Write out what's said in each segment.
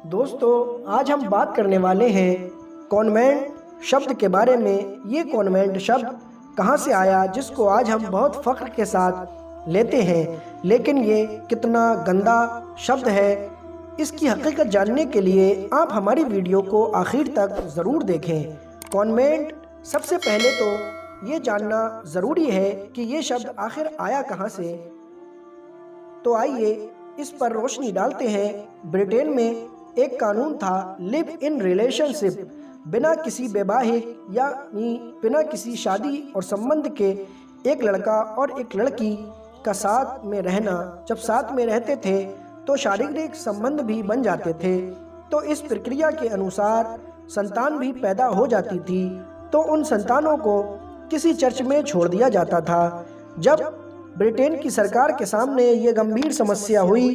दोस्तों, आज हम बात करने वाले हैं कॉन्वेंट शब्द के बारे में। ये कॉन्वेंट शब्द कहाँ से आया, जिसको आज हम बहुत फ़ख्र के साथ लेते हैं, लेकिन ये कितना गंदा शब्द है। इसकी हकीकत जानने के लिए आप हमारी वीडियो को आखिर तक ज़रूर देखें। कॉन्वेंट, सबसे पहले तो ये जानना ज़रूरी है कि ये शब्द आखिर आया कहाँ से। तो आइए इस पर रोशनी डालते हैं। ब्रिटेन में एक कानून था, लिव इन रिलेशनशिप, बिना किसी वैवाहिक यानी बिना किसी शादी और संबंध के एक लड़का और एक लड़की का साथ में रहना। जब साथ में रहते थे तो शारीरिक संबंध भी बन जाते थे, तो इस प्रक्रिया के अनुसार संतान भी पैदा हो जाती थी। तो उन संतानों को किसी चर्च में छोड़ दिया जाता था। जब ब्रिटेन की सरकार के सामने ये गंभीर समस्या हुई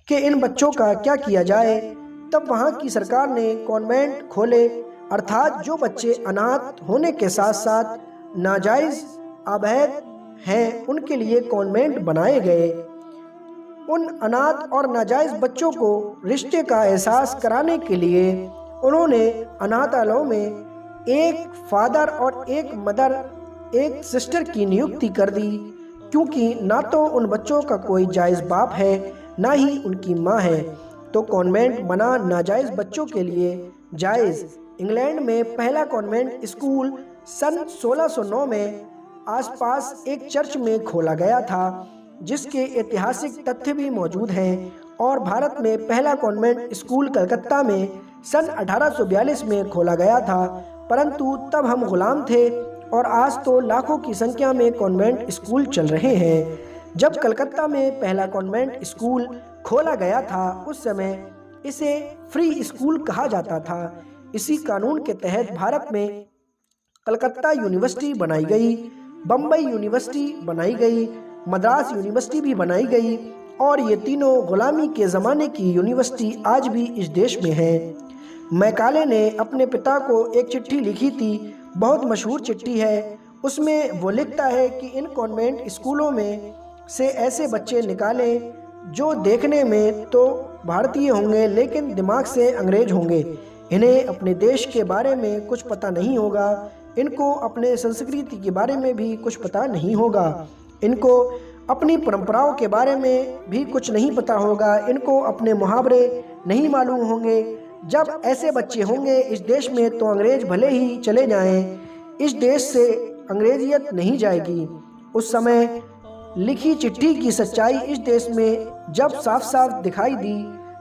कि इन बच्चों का क्या किया जाए, तब वहाँ की सरकार ने कॉन्वेंट खोले, अर्थात जो बच्चे अनाथ होने के साथ साथ नाजायज़ अवैध हैं उनके लिए कॉन्वेंट बनाए गए। उन अनाथ और नाजायज़ बच्चों को रिश्ते का एहसास कराने के लिए उन्होंने अनाथालयों में एक फादर और एक मदर, एक सिस्टर की नियुक्ति कर दी, क्योंकि ना तो उन बच्चों का कोई जायज़ बाप है, ना ही उनकी माँ है। तो कॉन्वेंट बना नाजायज़ बच्चों के लिए जायज़। इंग्लैंड में पहला कॉन्वेंट स्कूल सन 1609 में आसपास एक चर्च में खोला गया था, जिसके ऐतिहासिक तथ्य भी मौजूद हैं। और भारत में पहला कॉन्वेंट स्कूल कलकत्ता में सन 1842 में खोला गया था, परंतु तब हम गुलाम थे और आज तो लाखों की संख्या में कॉन्वेंट स्कूल चल रहे हैं। जब कलकत्ता में पहला कॉन्वेंट स्कूल खोला गया था, उस समय इसे फ्री स्कूल कहा जाता था। इसी कानून के तहत भारत में कलकत्ता यूनिवर्सिटी बनाई गई, बम्बई यूनिवर्सिटी बनाई गई, मद्रास यूनिवर्सिटी भी बनाई गई, और ये तीनों गुलामी के ज़माने की यूनिवर्सिटी आज भी इस देश में है। मैकाले ने अपने पिता को एक चिट्ठी लिखी थी, बहुत मशहूर चिट्ठी है। उसमें वो लिखता है कि इन कॉन्वेंट स्कूलों में से ऐसे बच्चे निकालें जो देखने में तो भारतीय होंगे लेकिन दिमाग से अंग्रेज होंगे। इन्हें अपने देश के बारे में कुछ पता नहीं होगा, इनको अपने संस्कृति के बारे में भी कुछ पता नहीं होगा, इनको अपनी परंपराओं के बारे में भी कुछ नहीं पता होगा, इनको अपने मुहावरे नहीं मालूम होंगे। जब ऐसे बच्चे होंगे इस देश में तो अंग्रेज भले ही चले जाएं, इस देश से अंग्रेजियत नहीं जाएगी। उस समय लिखी चिट्ठी की सच्चाई इस देश में जब साफ साफ दिखाई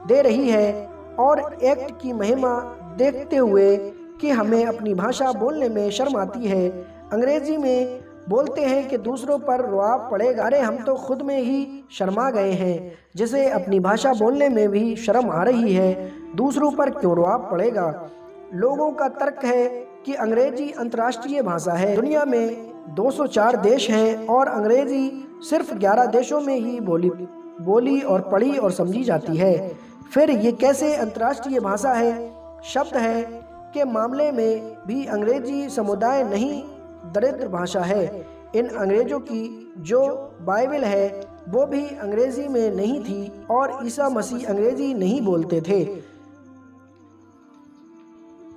दे रही है, और एक्ट की महिमा देखते हुए कि हमें अपनी भाषा बोलने में शर्म आती है। अंग्रेजी में बोलते हैं कि दूसरों पर रुआब पड़ेगा। अरे हम तो खुद में ही शर्मा गए हैं, जिसे अपनी भाषा बोलने में भी शर्म आ रही है, दूसरों पर क्यों रुआब पड़ेगा। लोगों का तर्क है कि अंग्रेजी अंतर्राष्ट्रीय भाषा है। दुनिया में 204 देश हैं और अंग्रेजी सिर्फ 11 देशों में ही बोली और पढ़ी और समझी जाती है। फिर ये कैसे अंतर्राष्ट्रीय भाषा है? शब्द है के मामले में भी अंग्रेजी समुदाय नहीं दरिद्र भाषा है। इन अंग्रेजों की जो बाइबल है वो भी अंग्रेजी में नहीं थी, और ईसा मसीह अंग्रेजी नहीं बोलते थे।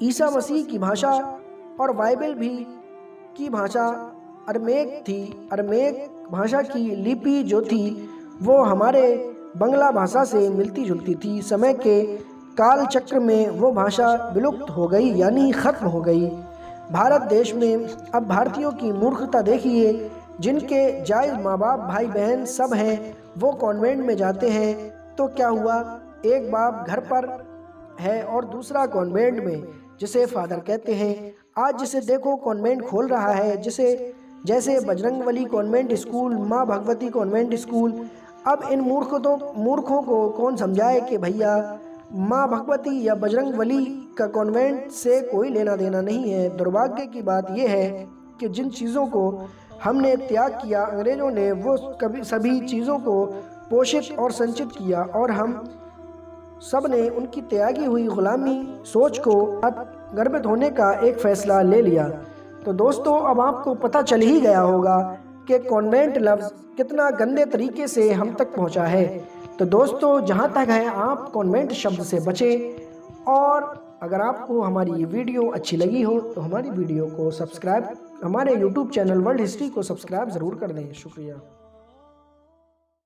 ईसा मसीह की भाषा और बाइबल भी की भाषा अरमेक थी। अरमेक भाषा की लिपि जो थी वो हमारे बंगला भाषा से मिलती जुलती थी। समय के काल चक्र में वो भाषा विलुप्त हो गई, यानी ख़त्म हो गई। भारत देश में अब भारतीयों की मूर्खता देखिए। जिनके जायज़ माँ बाप भाई बहन सब हैं वो कॉन्वेंट में जाते हैं, तो क्या हुआ, एक बाप घर पर है और दूसरा कॉन्वेंट में, जिसे फादर कहते हैं। आज जिसे देखो कॉन्वेंट खोल रहा है, जैसे बजरंगबली कॉन्वेंट स्कूल, माँ भगवती कॉन्वेंट स्कूल। अब इन मूर्खों को कौन समझाए कि भैया माँ भगवती या बजरंगबली का कॉन्वेंट से कोई लेना देना नहीं है। दुर्भाग्य की बात यह है कि जिन चीज़ों को हमने त्याग किया, अंग्रेज़ों ने वो सभी चीज़ों को पोषित और संचित किया, और हम सब ने उनकी त्यागी हुई गुलामी सोच को गर्भित होने का एक फ़ैसला ले लिया। तो दोस्तों, अब आपको पता चल ही गया होगा कि कॉन्वेंट लफ्ज़ कितना गंदे तरीके से हम तक पहुंचा है। तो दोस्तों, जहां तक है आप कॉन्वेंट शब्द से बचें। और अगर आपको हमारी ये वीडियो अच्छी लगी हो तो हमारी वीडियो को सब्सक्राइब, हमारे यूट्यूब चैनल वर्ल्ड हिस्ट्री को सब्सक्राइब ज़रूर कर दें। शुक्रिया।